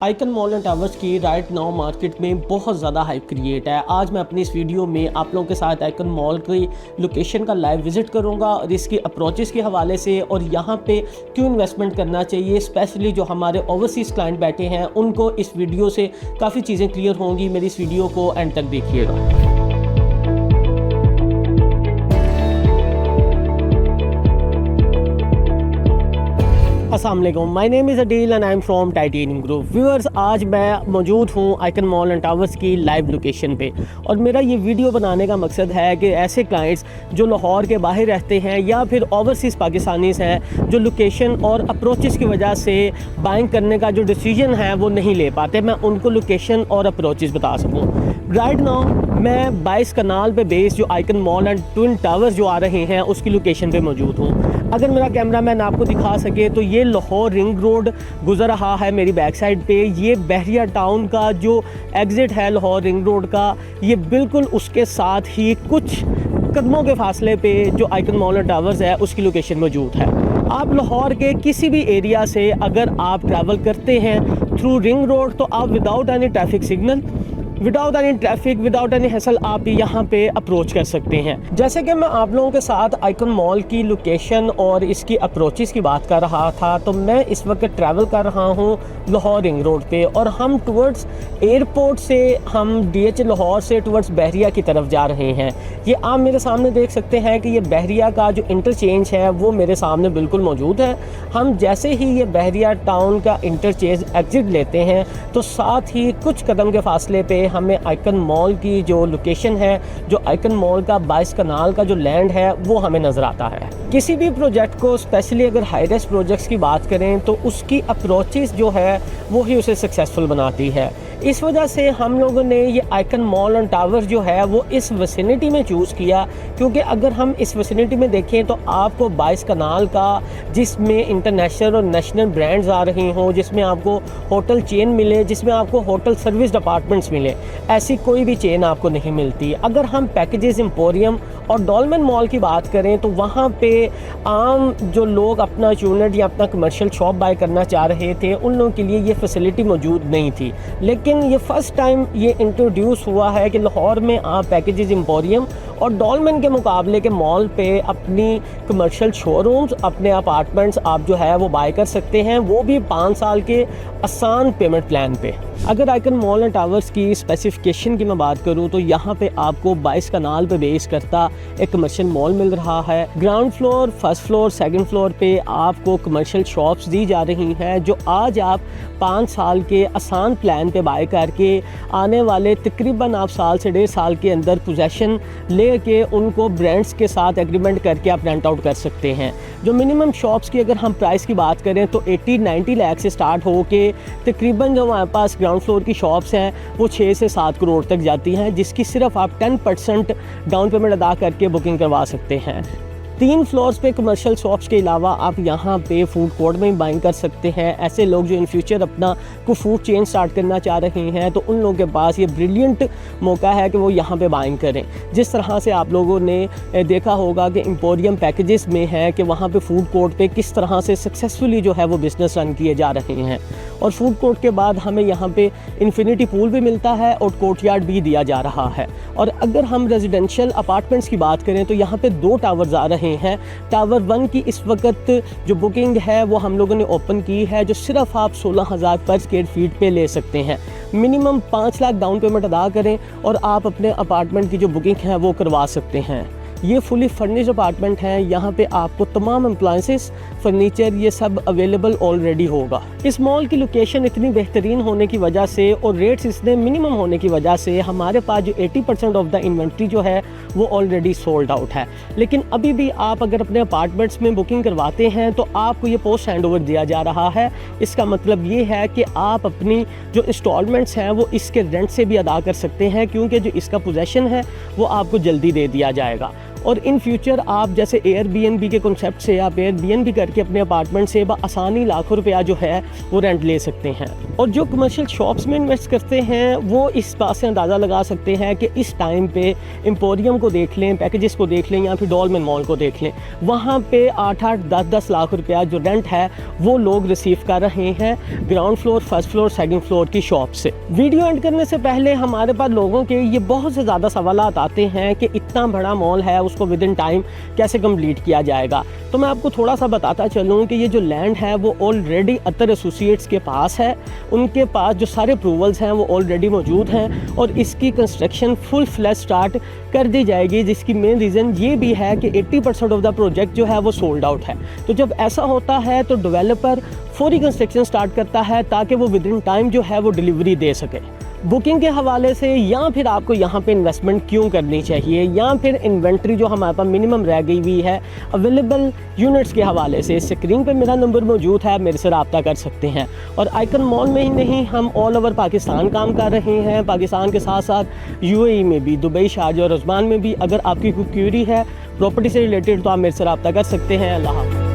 Icon mall and towers की right now market में बहुत ज़्यादा हाइप क्रिएट है। आज मैं अपनी इस वीडियो में आप लोगों के साथ आइकन मॉल की लोकेशन का लाइव विजिट करूंगा और इसकी अप्रोचेस के हवाले से और यहाँ पे क्यों इन्वेस्टमेंट करना चाहिए, स्पेशली जो हमारे ओवरसीज़ क्लाइंट बैठे हैं उनको इस वीडियो से काफ़ी चीज़ें क्लियर होंगी। मेरी इस वीडियो को एंड तक देखिएगा। अस्सलाम वालेकुम, my name is Adeel and I am from titanium group. Viewers, आज मैं मौजूद हूँ आइकन मॉल एंड टावर्स की लाइव लोकेशन पे और मेरा ये वीडियो बनाने का मकसद है कि ऐसे क्लाइंट्स जो लाहौर के बाहर रहते हैं या फिर ओवरसीज़ पाकिस्तानीज़ हैं जो लोकेशन और अप्रोचेस की वजह से बाइंग करने का जो डिसीजन है वो नहीं ले पाते, मैं उनको लोकेशन और अप्रोचेस बता सकूँ। राइट नाउ मैं 22 कनाल पे बेस जो icon mall and twin towers जो आ रहे हैं उसकी लोकेशन पे मौजूद हूँ। अगर मेरा कैमरा मैन आपको दिखा सके तो ये लाहौर रिंग रोड गुजर रहा है मेरी बैक साइड पे। ये बहरिया टाउन का जो एग्ज़िट है लाहौर रिंग रोड का, ये बिल्कुल उसके साथ ही कुछ कदमों के फासले पे जो आइकन मॉल एंड टावर्स है उसकी लोकेशन मौजूद है। आप लाहौर के किसी भी एरिया से अगर आप ट्रैवल करते हैं थ्रू रिंग रोड तो आप without any traffic signal, without any traffic, without any hassle आप यहाँ पे अप्रोच कर सकते हैं। जैसे कि मैं आप लोगों के साथ आइकन मॉल की लोकेशन और इसकी अप्रोचेस की बात कर रहा था, तो मैं इस वक्त ट्रैवल कर रहा हूँ लाहौर रिंग रोड पे और हम टुवर्ड्स एयरपोर्ट से हम DH लाहौर से टुवर्ड्स बहरिया की तरफ जा रहे हैं। ये आप मेरे सामने देख सकते हैं कि ये बहरिया का जो इंटरचेंज है वो मेरे सामने बिल्कुल मौजूद है। हम जैसे ही ये बहरिया टाउन का इंटरचेंज एग्ज़िट लेते हैं तो साथ ही कुछ कदम के फासले पे हमें आइकन मॉल की जो लोकेशन है, जो आइकन मॉल का 22 कनाल का जो लैंड है वो हमें नज़र आता है। किसी भी प्रोजेक्ट को, स्पेशली अगर हाई रिस्क प्रोजेक्ट्स की बात करें तो उसकी अप्रोचेस जो है वो ही उसे सक्सेसफुल बनाती है। इस वजह से हम लोगों ने ये आइकन मॉल एंड टावर जो है वो इस विसिनिटी में चूज़ किया, क्योंकि अगर हम इस विसिनिटी में देखें तो आपको 22 कनाल का, जिसमें इंटरनेशनल और नेशनल ब्रांड्स आ रही हों, जिसमें आपको होटल चेन मिले, जिसमें आपको होटल सर्विस डिपार्टमेंट्स मिले, ऐसी कोई भी चेन आपको नहीं मिलती। अगर हम पैकेजेस एम्पोरियम और डॉल्मेन मॉल की बात करें तो वहाँ पे आम जो लोग अपना यूनिट या अपना कमर्शियल शॉप बाय करना चाह रहे थे उन लोगों के लिए ये फैसिलिटी मौजूद नहीं थी। लेकिन ये फ़र्स्ट टाइम ये इंट्रोड्यूस हुआ है कि लाहौर में आप पैकेजेस एम्पोरियम और डॉल्मेन के मुकाबले के मॉल पे अपनी कमर्शियल शोरूम्स, अपने अपार्टमेंट्स आप जो है वो बाय कर सकते हैं, वो भी 5 साल के आसान पेमेंट प्लान पे। अगर आइकन मॉल एंड टावर्स की स्पेसिफिकेशन की मैं बात करूं तो यहाँ पे आपको 22 कनाल पे बेस करता एक कमर्शियल मॉल मिल रहा है। Ground floor, first floor, second floor पे आपको कमर्शियल शॉप्स दी जा रही हैं जो आज आप 5 साल के आसान प्लान पे बाय करके आने वाले तकरीबन आप साल से 1.5 साल के अंदर पोजेसन ले के उनको ब्रांड्स के साथ एग्रीमेंट करके आप रेंट आउट कर सकते हैं। जो मिनिमम शॉप्स की अगर हम प्राइस की बात करें तो 80-90 लाख से स्टार्ट हो के तकरीबन जो हमारे पास ग्राउंड फ्लोर की शॉप्स हैं वो 6 से 7 करोड़ तक जाती हैं, जिसकी सिर्फ आप 10% डाउन पेमेंट अदा करके बुकिंग करवा सकते हैं। 3 फ्लोर्स पे कमर्शियल शॉप्स के अलावा आप यहाँ पे फूड कोर्ट में भी बाइंग कर सकते हैं। ऐसे लोग जो इन फ्यूचर अपना कोई फूड चेन स्टार्ट करना चाह रहे हैं तो उन लोगों के पास ये ब्रिलियंट मौका है कि वो यहाँ पे बाइंग करें। जिस तरह से आप लोगों ने देखा होगा कि एम्पोरियम पैकेजेस में है कि वहाँ पे फूड कोर्ट पे किस तरह से सक्सेसफुली जो है वो बिज़नेस रन किए जा रहे हैं, और फूड कोर्ट के बाद हमें यहाँ पे इन्फिनिटी पूल भी मिलता है और कोर्टयार्ड भी दिया जा रहा है। और अगर हम रेजिडेंशियल अपार्टमेंट्स की बात करें तो यहाँ पे 2 टावर्स आ रहे हैं। टावर 1 की इस वक्त जो बुकिंग है वो हम लोगों ने ओपन की है, जो सिर्फ आप 16,000 पर स्क्वायर फीट पे ले सकते हैं। मिनिमम 5 लाख डाउन पेमेंट अदा करें और आप अपने अपार्टमेंट की जो बुकिंग है वो करवा सकते हैं। ये फुली फर्निश्ड अपार्टमेंट है, यहाँ पे आपको तमाम अप्लायंसेस, फर्नीचर, ये सब अवेलेबल ऑलरेडी होगा। इस मॉल की लोकेशन इतनी बेहतरीन होने की वजह से और रेट्स इतने मिनिमम होने की वजह से हमारे पास जो 80% ऑफ द इन्वेंट्री जो है वो ऑलरेडी सोल्ड आउट है। लेकिन अभी भी आप अगर अपने अपार्टमेंट्स में बुकिंग करवाते हैं तो आपको ये पोस्ट हैंड ओवर दिया जा रहा है। इसका मतलब ये है कि आप अपनी जो इंस्टॉलमेंट्स हैं वो इसके रेंट से भी अदा कर सकते हैं, क्योंकि जो इसका पोजेसन है वो आपको जल्दी दे दिया जाएगा। और इन फ्यूचर आप जैसे एयरबीएनबी के कॉन्सेप्ट से आप एयरबीएनबी करके अपने अपार्टमेंट से आसानी लाखों रुपया जो है वो रेंट ले सकते हैं। और जो कमर्शियल शॉप्स में इन्वेस्ट करते हैं वो इस बात से अंदाज़ा लगा सकते हैं कि इस टाइम पे एम्पोरियम को देख लें, पैकेजेस को देख लें या फिर डॉलमेन मॉल को देख लें, वहाँ पे 8-8, 10-10 लाख रुपया जो रेंट है वो लोग रिसीव कर रहे हैं ground floor, first floor, second floor की शॉप से। वीडियो एंड करने से पहले हमारे पास लोगों के ये बहुत से ज़्यादा सवालात आते हैं कि इतना बड़ा मॉल है उसको विद इन टाइम कैसे कंप्लीट किया जाएगा। तो मैं आपको थोड़ा सा बताता चलूँ कि ये जो लैंड है वो ऑलरेडी अतर एसोसिएट्स के पास है, उनके पास जो सारे अप्रूवल्स हैं वो ऑलरेडी मौजूद हैं और इसकी कंस्ट्रक्शन फुल फ्लैश स्टार्ट कर दी जाएगी, जिसकी मेन रीज़न ये भी है कि 80% ऑफ द प्रोजेक्ट जो है वो सोल्ड आउट है। तो जब ऐसा होता है तो डेवलपर फौरी कंस्ट्रक्शन स्टार्ट करता है ताकि वो विद इन टाइम जो है वो डिलीवरी दे सके। बुकिंग के हवाले से या फिर आपको यहाँ पे इन्वेस्टमेंट क्यों करनी चाहिए, या फिर इन्वेंट्री जो हमारे पास मिनिमम रह गई हुई है अवेलेबल यूनिट्स के हवाले से, स्क्रीन पे मेरा नंबर मौजूद है, मेरे से रब्ता कर सकते हैं। और आइकन मॉल में ही नहीं, हम ऑल ओवर पाकिस्तान काम कर रहे हैं, पाकिस्तान के साथ साथ यूएई में भी, दुबई, शारजा और उस्मान में भी। अगर आपकी कोई क्वेरी है प्रॉपर्टी से रिलेटेड तो आप मेरे से रब्ता कर सकते हैं। अल्लाह हाफ़िज़।